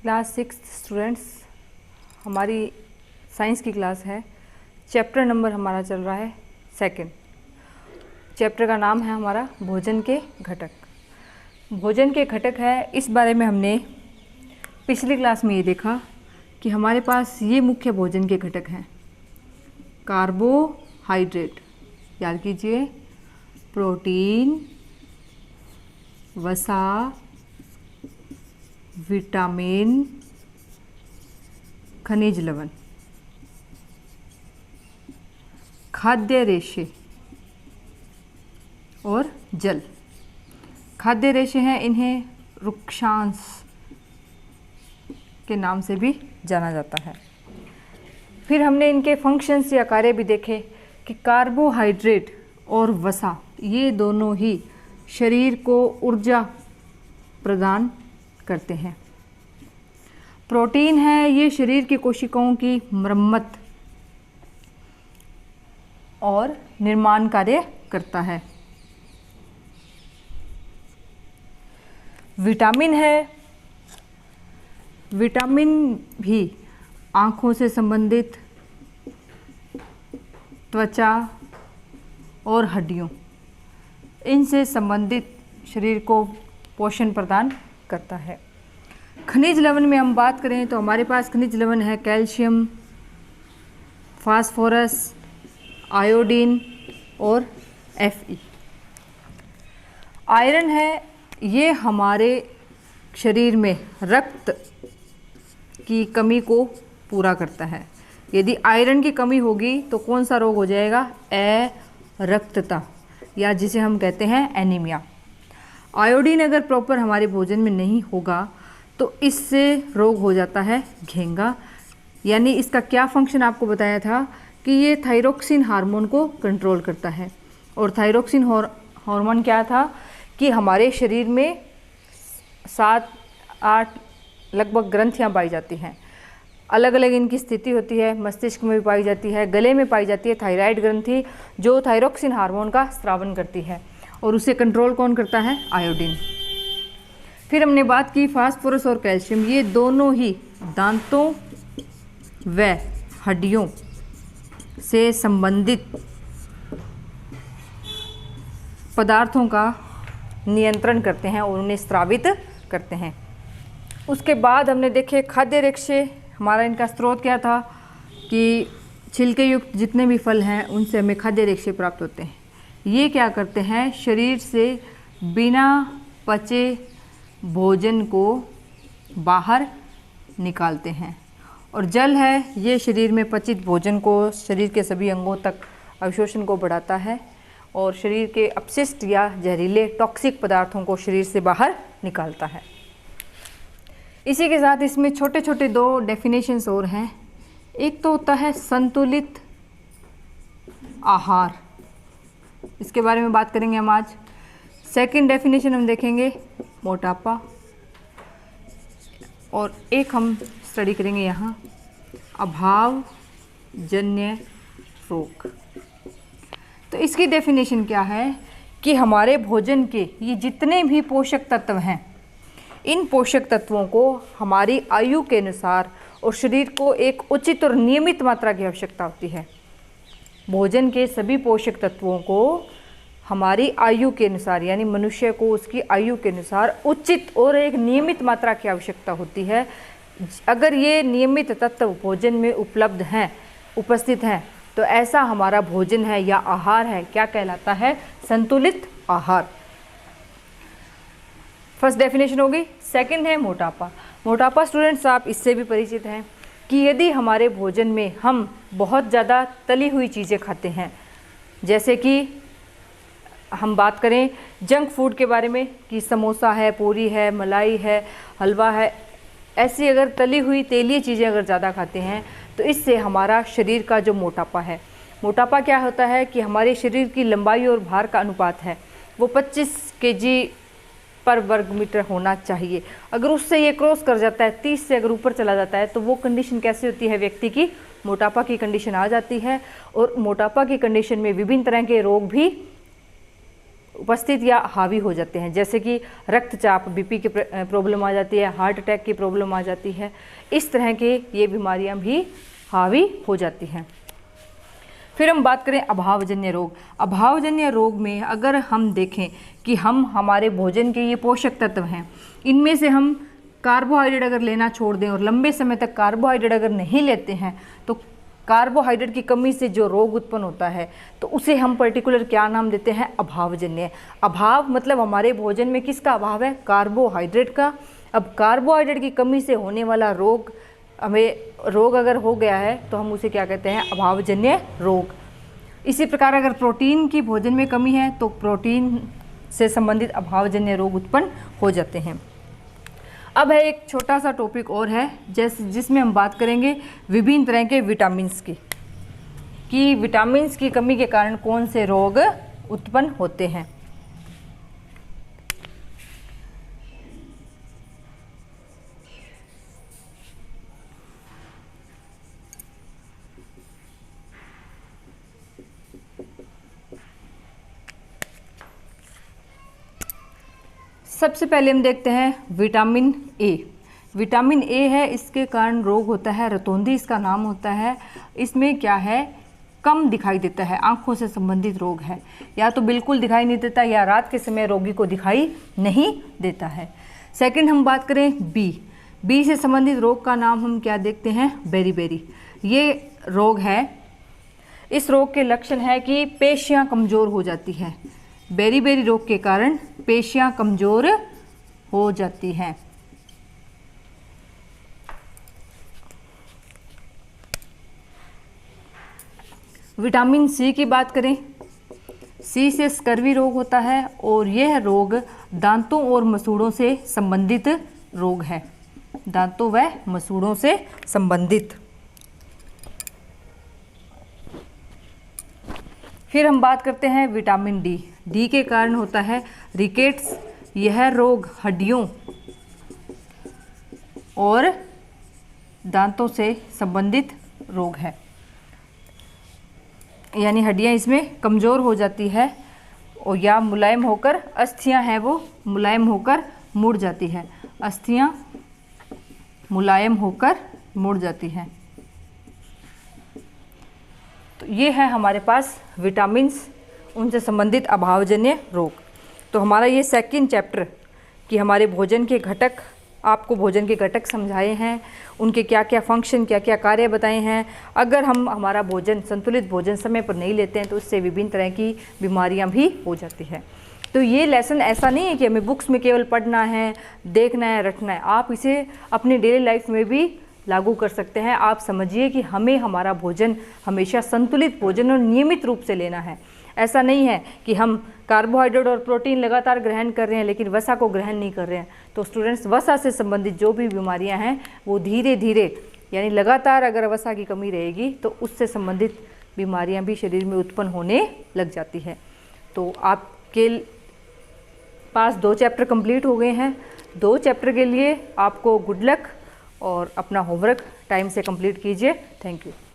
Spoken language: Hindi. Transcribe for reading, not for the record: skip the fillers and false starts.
क्लास 6 स्टूडेंट्स, हमारी साइंस की क्लास है। चैप्टर नंबर हमारा चल रहा है 2। चैप्टर का नाम है हमारा भोजन के घटक। भोजन के घटक है, इस बारे में हमने पिछली क्लास में ये देखा कि हमारे पास ये मुख्य भोजन के घटक हैं। कार्बोहाइड्रेट, याद कीजिए, प्रोटीन, वसा, विटामिन, खनिज लवण, खाद्य रेशे और जल। खाद्य रेशे हैं, इन्हें रुक्षांश के नाम से भी जाना जाता है। फिर हमने इनके फंक्शंस या कार्य भी देखे कि कार्बोहाइड्रेट और वसा ये दोनों ही शरीर को ऊर्जा प्रदान करते हैं। प्रोटीन है, ये शरीर की कोशिकाओं की मरम्मत और निर्माण कार्य करता है। विटामिन है, विटामिन भी आँखों से संबंधित, त्वचा और हड्डियों, इनसे संबंधित शरीर को पोषण प्रदान करता है। खनिज लवण में हम बात करें तो हमारे पास खनिज लवण है कैल्शियम, फास्फोरस, आयोडीन और Fe। आयरन है, ये हमारे शरीर में रक्त की कमी को पूरा करता है। यदि आयरन की कमी होगी तो कौन सा रोग हो जाएगा? अरक्तता, या जिसे हम कहते हैं एनीमिया। आयोडीन अगर प्रॉपर हमारे भोजन में नहीं होगा तो इससे रोग हो जाता है घेंगा। यानी इसका क्या फंक्शन आपको बताया था कि ये थायरोक्सिन हार्मोन को कंट्रोल करता है। और थायरोक्सिन हार्मोन क्या था कि हमारे शरीर में 7-8 लगभग ग्रंथियां पाई जाती हैं। अलग अलग इनकी स्थिति होती है, मस्तिष्क में भी पाई जाती है, गले में पाई जाती है थायराइड ग्रंथि, जो थायरोक्सिन हार्मोन का स्रावन करती है। और उसे कंट्रोल कौन करता है? आयोडीन। फिर हमने बात की फास्फोरस और कैल्शियम, ये दोनों ही दांतों व हड्डियों से संबंधित पदार्थों का नियंत्रण करते हैं और उन्हें स्रावित करते हैं। उसके बाद हमने देखे खाद्य रेशे। हमारा इनका स्रोत क्या था कि छिलके युक्त जितने भी फल हैं उनसे हमें खाद्य रेशे प्राप्त होते हैं। ये क्या करते हैं? शरीर से बिना पचे भोजन को बाहर निकालते हैं। और जल है, ये शरीर में पचित भोजन को शरीर के सभी अंगों तक अवशोषण को बढ़ाता है और शरीर के अपशिष्ट या जहरीले टॉक्सिक पदार्थों को शरीर से बाहर निकालता है। इसी के साथ इसमें छोटे छोटे 2 डेफिनेशंस और हैं। एक तो होता है संतुलित आहार, इसके बारे में बात करेंगे हम आज। सेकंड डेफिनेशन हम देखेंगे मोटापा, और एक हम स्टडी करेंगे यहाँ अभाव जन्य रोग। तो इसकी डेफिनेशन क्या है कि हमारे भोजन के ये जितने भी पोषक तत्व हैं, इन पोषक तत्वों को हमारी आयु के अनुसार और शरीर को एक उचित और नियमित मात्रा की आवश्यकता होती है। भोजन के सभी पोषक तत्वों को हमारी आयु के अनुसार, यानी मनुष्य को उसकी आयु के अनुसार उचित और एक नियमित मात्रा की आवश्यकता होती है। अगर ये नियमित तत्व भोजन में उपलब्ध हैं, उपस्थित हैं, तो ऐसा हमारा भोजन है या आहार है, क्या कहलाता है? संतुलित आहार। फर्स्ट डेफिनेशन होगी। सेकंड है मोटापा। मोटापा स्टूडेंट्स, आप इससे भी परिचित हैं कि यदि हमारे भोजन में हम बहुत ज़्यादा तली हुई चीज़ें खाते हैं, जैसे कि हम बात करें जंक फूड के बारे में कि समोसा है, पूरी है, मलाई है, हलवा है, ऐसी अगर तली हुई तेलीय चीज़ें अगर ज़्यादा खाते हैं तो इससे हमारा शरीर का जो मोटापा है, मोटापा क्या होता है कि हमारे शरीर की लंबाई और भार का अनुपात है वो 25 kg पर वर्ग मीटर होना चाहिए। अगर उससे ये क्रॉस कर जाता है, 30 से अगर ऊपर चला जाता है, तो वो कंडीशन कैसी होती है? व्यक्ति की मोटापा की कंडीशन आ जाती है। और मोटापा की कंडीशन में विभिन्न तरह के रोग भी उपस्थित या हावी हो जाते हैं, जैसे कि रक्तचाप, बीपी की प्रॉब्लम आ जाती है, हार्ट अटैक की प्रॉब्लम आ जाती है। इस तरह के ये बीमारियां भी हावी हो जाती हैं। फिर हम बात करें अभावजन्य रोग। अभावजन्य रोग में अगर हम देखें कि हमारे भोजन के ये पोषक तत्व हैं, इनमें से हम कार्बोहाइड्रेट अगर लेना छोड़ दें और लंबे समय तक कार्बोहाइड्रेट अगर नहीं लेते हैं तो कार्बोहाइड्रेट की कमी से जो रोग उत्पन्न होता है तो उसे हम पर्टिकुलर क्या नाम देते हैं? अभावजन्य। अभाव मतलब हमारे भोजन में किसका अभाव है? कार्बोहाइड्रेट का। अब कार्बोहाइड्रेट की कमी से होने वाला रोग, हमें रोग अगर हो गया है तो हम उसे क्या कहते हैं? अभावजन्य रोग। इसी प्रकार अगर प्रोटीन की भोजन में कमी है तो प्रोटीन से संबंधित अभावजन्य रोग उत्पन्न हो जाते हैं। अब है एक छोटा सा टॉपिक और है जिसमें हम बात करेंगे विभिन्न तरह के विटामिन्स की, कि विटामिन्स की कमी के कारण कौन से रोग उत्पन्न होते हैं। सबसे पहले हम देखते हैं विटामिन ए। विटामिन ए है, इसके कारण रोग होता है रतौंधी, इसका नाम होता है। इसमें क्या है? कम दिखाई देता है, आँखों से संबंधित रोग है, या तो बिल्कुल दिखाई नहीं देता या रात के समय रोगी को दिखाई नहीं देता है। सेकंड हम बात करें बी से संबंधित रोग का नाम हम क्या देखते हैं? बेरी। ये रोग है, इस रोग के लक्षण है कि पेशियाँ कमज़ोर हो जाती हैं। बेरी रोग के कारण पेशियाँ कमज़ोर हो जाती हैं। विटामिन सी की बात करें, सी से स्कर्वी रोग होता है और यह रोग दांतों और मसूड़ों से संबंधित रोग है, दांतों व मसूड़ों से संबंधित। फिर हम बात करते हैं विटामिन डी के कारण होता है रिकेट्स। यह रोग हड्डियों और दांतों से संबंधित रोग है, यानी हड्डियां इसमें कमज़ोर हो जाती है और या मुलायम होकर, अस्थियां हैं वो मुलायम होकर मुड़ जाती है, अस्थियां मुलायम होकर मुड़ जाती हैं। तो ये है हमारे पास विटामिन्स, उनसे संबंधित अभावजन्य रोग। तो हमारा ये सेकंड चैप्टर कि हमारे भोजन के घटक, आपको भोजन के घटक समझाए हैं, उनके क्या क्या फंक्शन, क्या क्या कार्य बताए हैं। अगर हम हमारा भोजन, संतुलित भोजन समय पर नहीं लेते हैं तो उससे विभिन्न तरह की बीमारियां भी हो जाती है। तो ये लेसन ऐसा नहीं है कि हमें बुक्स में केवल पढ़ना है, देखना है, रटना है। आप इसे अपनी डेली लाइफ में भी लागू कर सकते हैं। आप समझिए कि हमें हमारा भोजन हमेशा संतुलित भोजन और नियमित रूप से लेना है। ऐसा नहीं है कि हम कार्बोहाइड्रेट और प्रोटीन लगातार ग्रहण कर रहे हैं लेकिन वसा को ग्रहण नहीं कर रहे हैं। तो स्टूडेंट्स, वसा से संबंधित जो भी बीमारियां हैं वो धीरे धीरे, यानी लगातार अगर वसा की कमी रहेगी तो उससे संबंधित बीमारियां भी शरीर में उत्पन्न होने लग जाती है। तो आपके पास 2 चैप्टर कंप्लीट हो गए हैं। 2 चैप्टर के लिए आपको गुड लक और अपना होमवर्क टाइम से कंप्लीट कीजिए। Thank you.